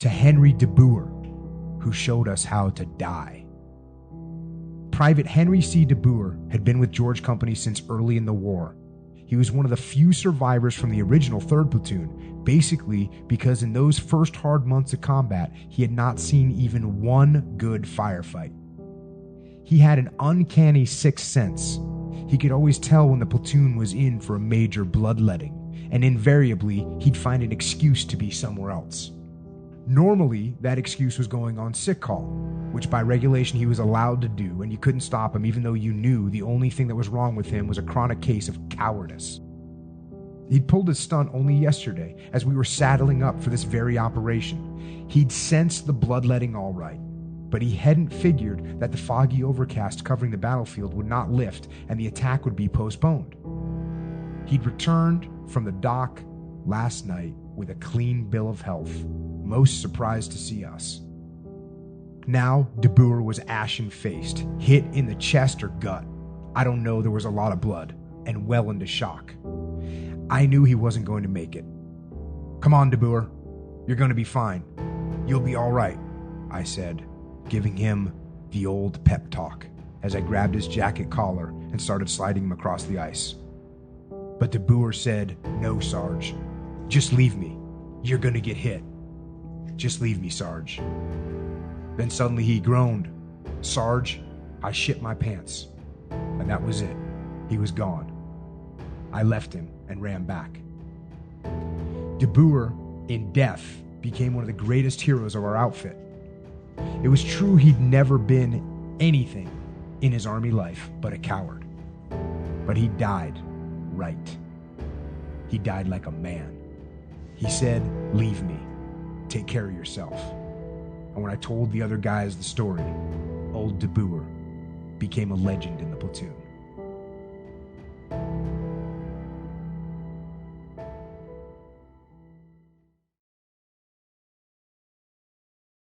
to Henry de Boer, who showed us how to die. Private Henry C. de Boer had been with George Company since early in the war. He was one of the few survivors from the original 3rd Platoon, basically because in those first hard months of combat, he had not seen even one good firefight. He had an uncanny sixth sense. He could always tell when the platoon was in for a major bloodletting, and invariably, he'd find an excuse to be somewhere else. Normally, that excuse was going on sick call, which by regulation he was allowed to do, and you couldn't stop him even though you knew the only thing that was wrong with him was a chronic case of cowardice. He'd pulled his stunt only yesterday as we were saddling up for this very operation. He'd sensed the bloodletting all right, but he hadn't figured that the foggy overcast covering the battlefield would not lift and the attack would be postponed. He'd returned from the dock last night with a clean bill of health, most surprised to see us. Now, de Boer was ashen-faced, hit in the chest or gut. I don't know, there was a lot of blood, and well into shock. I knew he wasn't going to make it. "Come on, de Boer. You're going to be fine. You'll be all right," I said, giving him the old pep talk as I grabbed his jacket collar and started sliding him across the ice. But de Boer said, "No, Sarge. Just leave me. You're going to get hit. Just leave me, Sarge." Then suddenly he groaned, "Sarge, I shit my pants." And that was it. He was gone. I left him and ran back. De Boer, in death, became one of the greatest heroes of our outfit. It was true he'd never been anything in his army life but a coward. But he died right. He died like a man. He said, "Leave me. Take care of yourself." And when I told the other guys the story, old de Boer became a legend in the platoon.